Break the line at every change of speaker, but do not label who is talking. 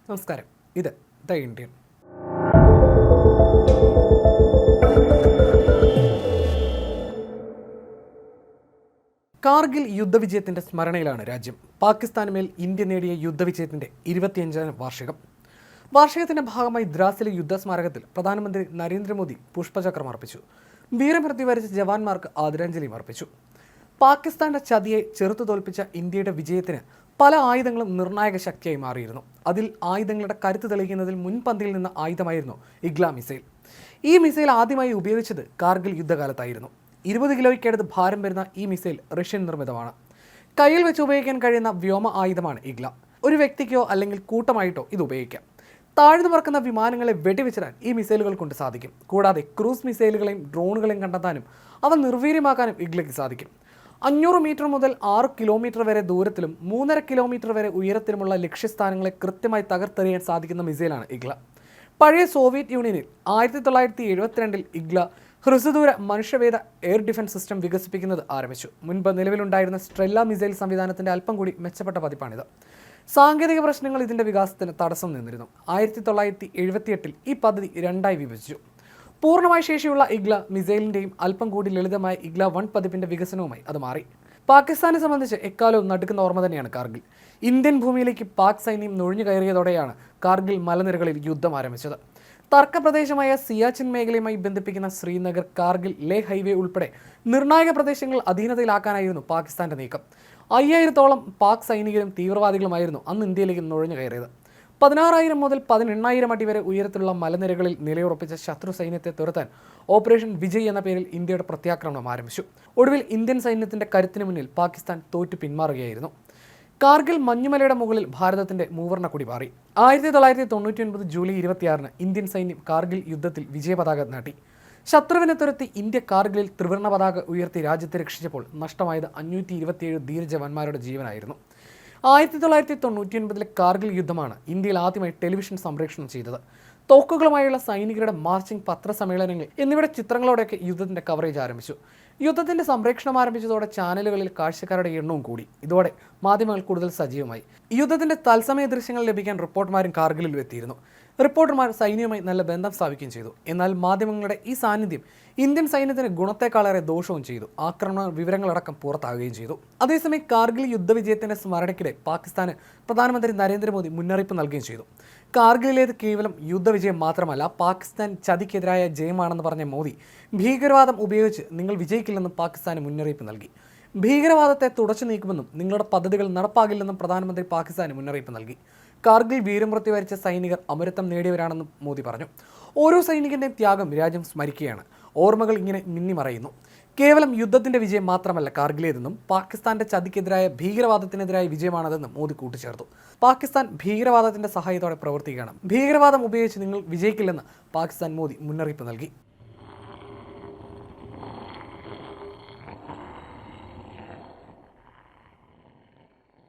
നമസ്കാരം. ഇത് the Indian. Kargil യുദ്ധവിജയത്തിന്റെ സ്മരണയിലാണ് രാജ്യം. പാകിസ്ഥാനുമേൽ ഇന്ത്യ നേടിയ യുദ്ധവിജയത്തിന്റെ 25ാം വാർഷികം. വാർഷികത്തിന്റെ ഭാഗമായി ദ്രാസിലെ യുദ്ധസ്മാരകത്തിൽ പ്രധാനമന്ത്രി നരേന്ദ്രമോദി പുഷ്പചക്രം അർപ്പിച്ചു. വീരമൃത്യു വരിച്ച ജവാന്മാർക്ക് ആദരാഞ്ജലിയും അർപ്പിച്ചു. പാകിസ്ഥാന്റെ ചതിയെ ചെറുത്തു തോൽപ്പിച്ച ഇന്ത്യയുടെ വിജയത്തിന് പല ആയുധങ്ങളും നിർണായക ശക്തിയായി മാറിയിരുന്നു. അതിൽ ആയുധങ്ങളുടെ കരുത്ത് തെളിയിക്കുന്നതിൽ മുൻപന്തിയിൽ നിന്ന ആയുധമായിരുന്നു ഇഗ്ല മിസൈൽ. ഈ മിസൈൽ ആദ്യമായി ഉപയോഗിച്ചത് കാർഗിൽ യുദ്ധകാലത്തായിരുന്നു. 20 കിലോയ്ക്കടുത്ത് ഭാരം വരുന്ന ഈ മിസൈൽ റഷ്യൻ നിർമ്മിതമാണ്. കയ്യിൽ വെച്ച് ഉപയോഗിക്കാൻ കഴിയുന്ന വ്യോമ ആയുധമാണ് ഇഗ്ല. ഒരു വ്യക്തിക്കോ അല്ലെങ്കിൽ കൂട്ടമായിട്ടോ ഇത് ഉപയോഗിക്കാം. താഴ്ന്നു പറക്കുന്ന വിമാനങ്ങളെ വെടിവെച്ചിടാൻ ഈ മിസൈലുകൾ കൊണ്ട് സാധിക്കും. കൂടാതെ ക്രൂസ് മിസൈലുകളെയും ഡ്രോണുകളെയും കണ്ടെത്താനും അവ നിർവീര്യമാക്കാനും ഇഗ്ലയ്ക്ക് സാധിക്കും. 500 മീറ്റർ മുതൽ 6 കിലോമീറ്റർ വരെ ദൂരത്തിലും 3.5 കിലോമീറ്റർ വരെ ഉയരത്തിലുമുള്ള ലക്ഷ്യസ്ഥാനങ്ങളെ കൃത്യമായി തകർത്തെറിയാൻ സാധിക്കുന്ന മിസൈലാണ് ഇഗ്ല. പഴയ സോവിയറ്റ് യൂണിയനിൽ 1972 ഇഗ്ല ഹ്രസ്വദൂര മനുഷ്യവേദ എയർ ഡിഫൻസ് സിസ്റ്റം വികസിപ്പിക്കുന്നത് ആരംഭിച്ചു. മുൻപ് നിലവിലുണ്ടായിരുന്ന സ്ട്രെല്ല മിസൈൽ സംവിധാനത്തിന്റെ അല്പം കൂടി മെച്ചപ്പെട്ട പതിപ്പാണിത്. സാങ്കേതിക പ്രശ്നങ്ങൾ ഇതിന്റെ വികാസത്തിന് തടസ്സം നിന്നിരുന്നു. 1978 ഈ പദ്ധതി രണ്ടായി വിഭജിച്ചു. പൂർണ്ണമായ ശേഷിയുള്ള ഇഗ്ല മിസൈലിന്റെയും അല്പം കൂടി ലളിതമായ ഇഗ്ല 1 പതിപ്പിന്റെ വികസനവുമായി അത് മാറി. പാകിസ്ഥാനെ സംബന്ധിച്ച് എക്കാലവും നടുക്കുന്ന ഓർമ്മ തന്നെയാണ് കാർഗിൽ. ഇന്ത്യൻ ഭൂമിയിലേക്ക് പാക് സൈന്യം നുഴഞ്ഞു കയറിയതോടെയാണ് കാർഗിൽ മലനിരകളിൽ യുദ്ധം ആരംഭിച്ചത്. തർക്കപ്രദേശമായ സിയാച്ചിൻ മേഖലയുമായി ബന്ധിപ്പിക്കുന്ന ശ്രീനഗർ, കാർഗിൽ, ലേ ഹൈവേ ഉൾപ്പെടെ നിർണായക പ്രദേശങ്ങൾ അധീനതയിലാക്കാനായിരുന്നു പാകിസ്ഥാന്റെ നീക്കം. 5000-ഓളം പാക് സൈനികരും തീവ്രവാദികളുമായിരുന്നു അന്ന് ഇന്ത്യയിലേക്ക് നുഴഞ്ഞു കയറിയത്. 16,000 മുതൽ 18,000 അടി വരെ ഉയരത്തിലുള്ള മലനിരകളിൽ നിലയുറപ്പിച്ച ശത്രു സൈന്യത്തെ തുരത്താൻ ഓപ്പറേഷൻ വിജയ് എന്ന പേരിൽ ഇന്ത്യയുടെ പ്രത്യാക്രമണം ആരംഭിച്ചു. ഒടുവിൽ ഇന്ത്യൻ സൈന്യത്തിന്റെ കരുത്തിന് മുന്നിൽ പാകിസ്ഥാൻ തോറ്റു പിന്മാറുകയായിരുന്നു. കാർഗിൽ മഞ്ഞുമലയുടെ മുകളിൽ ഭാരതത്തിന്റെ മൂവർണ്ണ കൊടി പാറി. 1999 ജൂലൈ 26 ഇന്ത്യൻ സൈന്യം കാർഗിൽ യുദ്ധത്തിൽ വിജയപതാക നാട്ടി. ശത്രുവിനെ തുരത്തി ഇന്ത്യ കാർഗിലിൽ ത്രിവർണ്ണ പതാക ഉയർത്തി രാജ്യത്തെ രക്ഷിച്ചപ്പോൾ നഷ്ടമായത് 527 ധീരജവാന്മാരുടെ ജീവനായിരുന്നു. 1999 കാർഗിൽ യുദ്ധമാണ് ഇന്ത്യയിൽ ആദ്യമായി ടെലിവിഷൻ സംപ്രേഷണം ചെയ്തത്. തോക്കുകളുമായുള്ള സൈനികരുടെ മാർച്ചിംഗ്, പത്രസമ്മേളനങ്ങൾ എന്നിവയുടെ ചിത്രങ്ങളോടെയൊക്കെ യുദ്ധത്തിന്റെ കവറേജ് ആരംഭിച്ചു. യുദ്ധത്തിന്റെ സംപ്രേഷണം ആരംഭിച്ചതോടെ ചാനലുകളിൽ കാഴ്ചക്കാരുടെ എണ്ണവും കൂടി. ഇതോടെ മാധ്യമങ്ങൾ കൂടുതൽ സജീവമായി. യുദ്ധത്തിന്റെ തത്സമയ ദൃശ്യങ്ങൾ ലഭിക്കാൻ റിപ്പോർട്ടർമാരും കാർഗിലിൽ എത്തിയിരുന്നു. റിപ്പോർട്ടർമാർ സൈന്യവുമായി നല്ല ബന്ധം സ്ഥാപിക്കുകയും ചെയ്തു. എന്നാൽ മാധ്യമങ്ങളുടെ ഈ സാന്നിധ്യം ഇന്ത്യൻ സൈന്യത്തിന് ഗുണത്തെക്കാളേറെ ദോഷവും ചെയ്തു. ആക്രമണ വിവരങ്ങളടക്കം പുറത്താകുകയും ചെയ്തു. അതേസമയം കാർഗിൽ യുദ്ധവിജയത്തിന്റെ സ്മരണയ്ക്കിടെ പാകിസ്ഥാന് പ്രധാനമന്ത്രി നരേന്ദ്രമോദി മുന്നറിയിപ്പ് നൽകുകയും ചെയ്തു. കാർഗിലേത് കേവലം യുദ്ധവിജയം മാത്രമല്ല, പാകിസ്ഥാൻ ചതിക്കെതിരായ ജയമാണെന്ന് പറഞ്ഞ മോദി ഭീകരവാദം ഉപയോഗിച്ച് നിങ്ങൾ വിജയിക്കില്ലെന്നും പാകിസ്ഥാന് മുന്നറിയിപ്പ് നൽകി. ഭീകരവാദത്തെ തുടച്ചു നീക്കുമെന്നും നിങ്ങളുടെ പദ്ധതികൾ നടപ്പാകില്ലെന്നും പ്രധാനമന്ത്രി പാകിസ്ഥാന് മുന്നറിയിപ്പ് നൽകി. കാർഗിൽ വീരമൃത്യു വരിച്ച സൈനികർ അമരത്വം നേടിയവരാണെന്നും മോദി പറഞ്ഞു. ഓരോ സൈനികന്റെയും ത്യാഗം രാജ്യം സ്മരിക്കുകയാണ്. ഓർമ്മകൾ ഇങ്ങനെ മിന്നിമറയുന്നു. കേവലം യുദ്ധത്തിന്റെ വിജയം മാത്രമല്ല കാർഗിലേതെന്നും പാകിസ്ഥാന്റെ ചതിക്കെതിരായ ഭീകരവാദത്തിനെതിരായ വിജയമാണതെന്നും മോദി കൂട്ടിച്ചേർത്തു. പാകിസ്ഥാൻ ഭീകരവാദത്തിന്റെ സഹായത്തോടെ പ്രവർത്തിക്കുകയാണ്. ഭീകരവാദം ഉപയോഗിച്ച് നിങ്ങൾ വിജയിക്കില്ലെന്ന് പാകിസ്ഥാൻ മോദി മുന്നറിയിപ്പ് നൽകി.